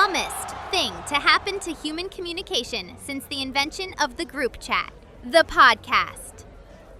dumbest thing to happen to human communication since the invention of the group chat, the podcast.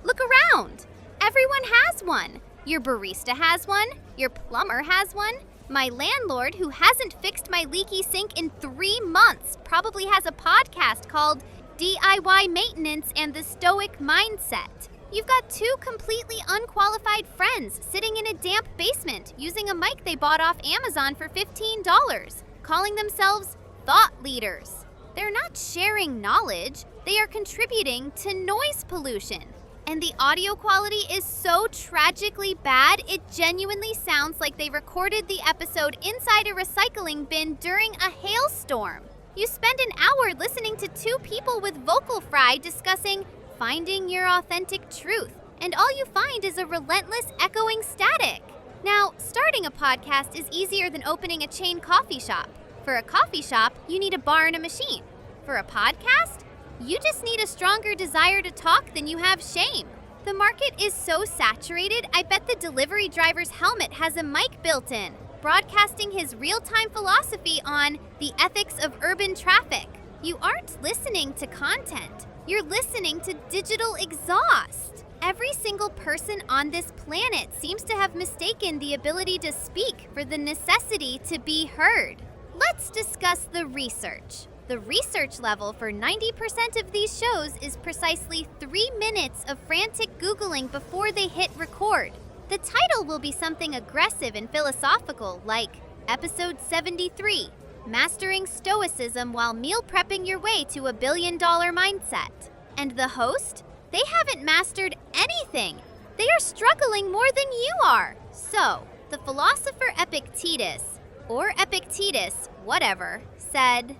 Look around. Everyone has one. Your barista has one. Your plumber has one. My landlord, who hasn't fixed my leaky sink in 3 months, probably has a podcast called DIY Maintenance and the Stoic Mindset. You've got 2 completely unqualified friends sitting in a damp basement using a mic they bought off Amazon for $15, calling themselves thought leaders. They're not sharing knowledge, they are contributing to noise pollution. And the audio quality is so tragically bad, it genuinely sounds like they recorded the episode inside a recycling bin during a hailstorm. You spend an hour listening to 2 people with vocal fry discussing finding your authentic truth, and all you find is a relentless echoing static. Now, starting a podcast is easier than opening a chain coffee shop. For a coffee shop, you need a bar and a machine. For a podcast, you just need a stronger desire to talk than you have shame. The market is so saturated, I bet the delivery driver's helmet has a mic built in, broadcasting his real-time philosophy on the ethics of urban traffic. You aren't listening to content. You're listening to digital exhaust. Every single person on this planet seems to have mistaken the ability to speak for the necessity to be heard. Let's discuss the research. The research level for 90% of these shows is precisely 3 minutes of frantic Googling before they hit record. The title will be something aggressive and philosophical, like Episode 73, Mastering Stoicism While Meal Prepping Your Way to a $1 Billion Mindset. And the host? They haven't mastered anything. They are struggling more than you are. So, the philosopher Epictetus, or Epictetus, whatever, said,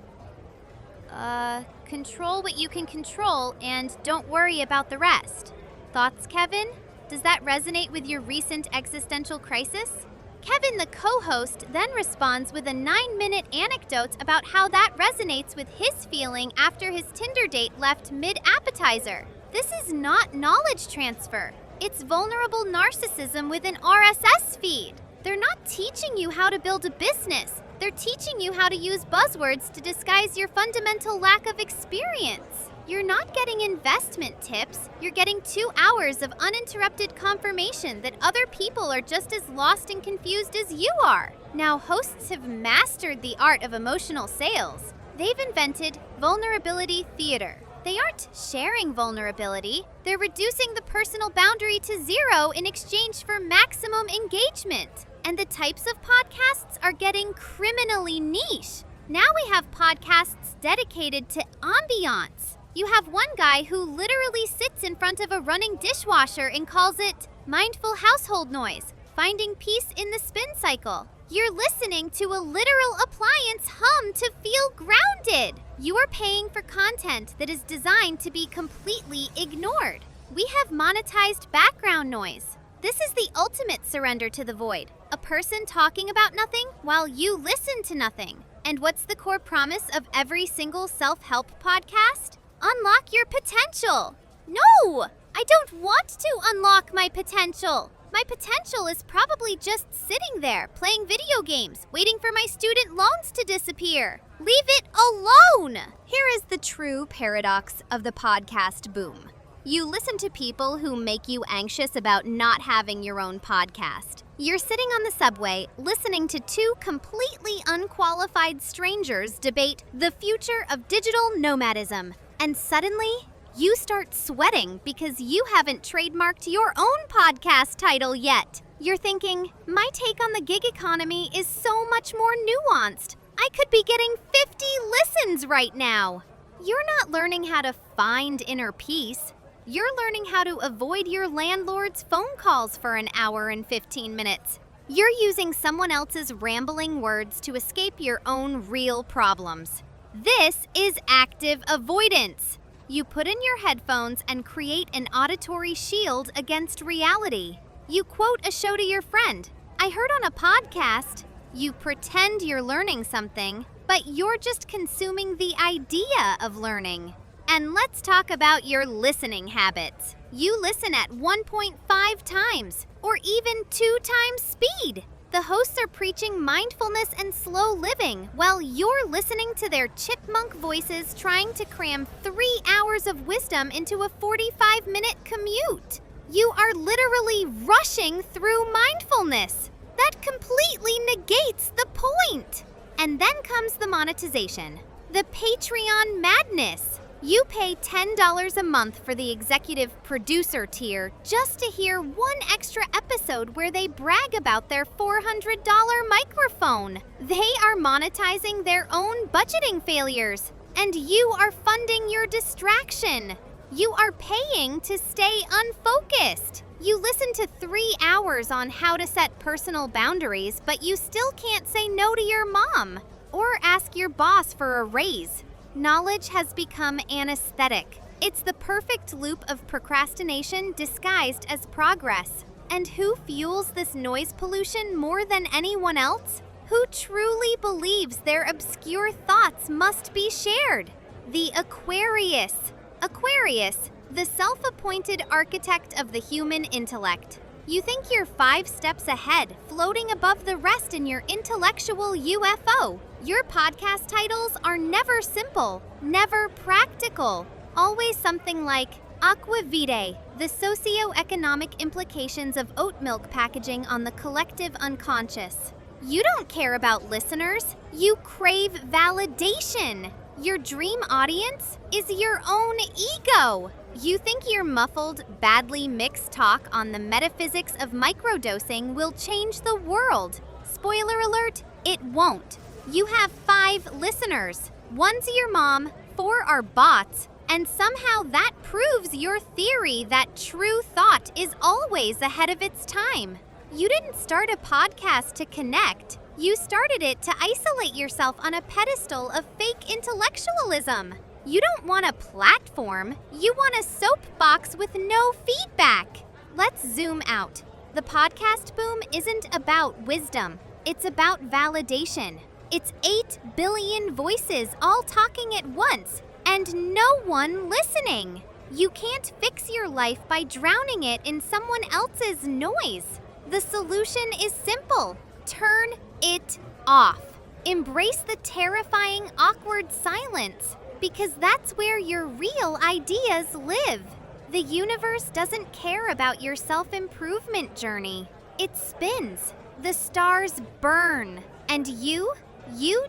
control what you can control and don't worry about the rest. Thoughts, Kevin? Does that resonate with your recent existential crisis? Kevin, the co-host, then responds with a 9-minute anecdote about how that resonates with his feeling after his Tinder date left mid-appetizer. This is not knowledge transfer. It's vulnerable narcissism with an RSS feed. They're not teaching you how to build a business. They're teaching you how to use buzzwords to disguise your fundamental lack of experience. You're not getting investment tips. You're getting 2 hours of uninterrupted confirmation that other people are just as lost and confused as you are. Now, hosts have mastered the art of emotional sales. They've invented vulnerability theater. They aren't sharing vulnerability. They're reducing the personal boundary to 0 in exchange for maximum engagement. And the types of podcasts are getting criminally niche. Now we have podcasts dedicated to ambiance. You have one guy who literally sits in front of a running dishwasher and calls it mindful household noise, finding peace in the spin cycle. You're listening to a literal appliance hum to feel grounded. You are paying for content that is designed to be completely ignored. We have monetized background noise. This is the ultimate surrender to the void. A person talking about nothing while you listen to nothing. And what's the core promise of every single self-help podcast? Unlock your potential. No! I don't want to unlock my potential. My potential is probably just sitting there, playing video games, waiting for my student loans to disappear. Leave it alone! Here is the true paradox of the podcast boom. You listen to people who make you anxious about not having your own podcast. You're sitting on the subway, listening to 2 completely unqualified strangers debate the future of digital nomadism. And suddenly, you start sweating because you haven't trademarked your own podcast title yet. You're thinking, my take on the gig economy is so much more nuanced. I could be getting 50 listens right now. You're not learning how to find inner peace. You're learning how to avoid your landlord's phone calls for an hour and 15 minutes. You're using someone else's rambling words to escape your own real problems. This is active avoidance. You put in your headphones and create an auditory shield against reality. You quote a show to your friend. I heard on a podcast. You pretend you're learning something, but you're just consuming the idea of learning. And let's talk about your listening habits. You listen at 1.5 times or even 2 times speed. The hosts are preaching mindfulness and slow living while you're listening to their chipmunk voices trying to cram 3 hours of wisdom into a 45-minute commute. You are literally rushing through mindfulness. That completely negates the point. And then comes the monetization, the Patreon madness. You pay $10 a month for the executive producer tier just to hear one extra episode where they brag about their $400 microphone. They are monetizing their own budgeting failures, and you are funding your distraction. You are paying to stay unfocused. You listen to 3 hours on how to set personal boundaries, but you still can't say no to your mom or ask your boss for a raise. Knowledge has become anesthetic. It's the perfect loop of procrastination disguised as progress. And who fuels this noise pollution more than anyone else? Who truly believes their obscure thoughts must be shared? The Aquarius. Aquarius, the self-appointed architect of the human intellect. You think you're 5 steps ahead, floating above the rest in your intellectual UFO. Your podcast titles are never simple, never practical. Always something like Aqua Vitae, the socio-economic implications of oat milk packaging on the collective unconscious. You don't care about listeners. You crave validation. Your dream audience is your own ego. You think your muffled, badly mixed talk on the metaphysics of microdosing will change the world. Spoiler alert, it won't. You have 5 listeners. 1's your mom, 4 are bots, and somehow that proves your theory that true thought is always ahead of its time. You didn't start a podcast to connect. You started it to isolate yourself on a pedestal of fake intellectualism. You don't want a platform. You want a soapbox with no feedback. Let's zoom out. The podcast boom isn't about wisdom. It's about validation. It's 8 billion voices all talking at once, and no one listening. You can't fix your life by drowning it in someone else's noise. The solution is simple. Turn it off. Embrace the terrifying, awkward silence, because that's where your real ideas live. The universe doesn't care about your self-improvement journey. It spins. The stars burn. And you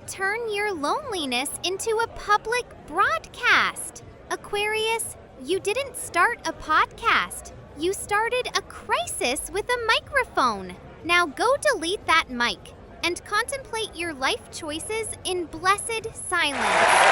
turn your loneliness into a public broadcast. Aquarius, you didn't start a podcast. You started a crisis with a microphone. Now go delete that mic and contemplate your life choices in blessed silence.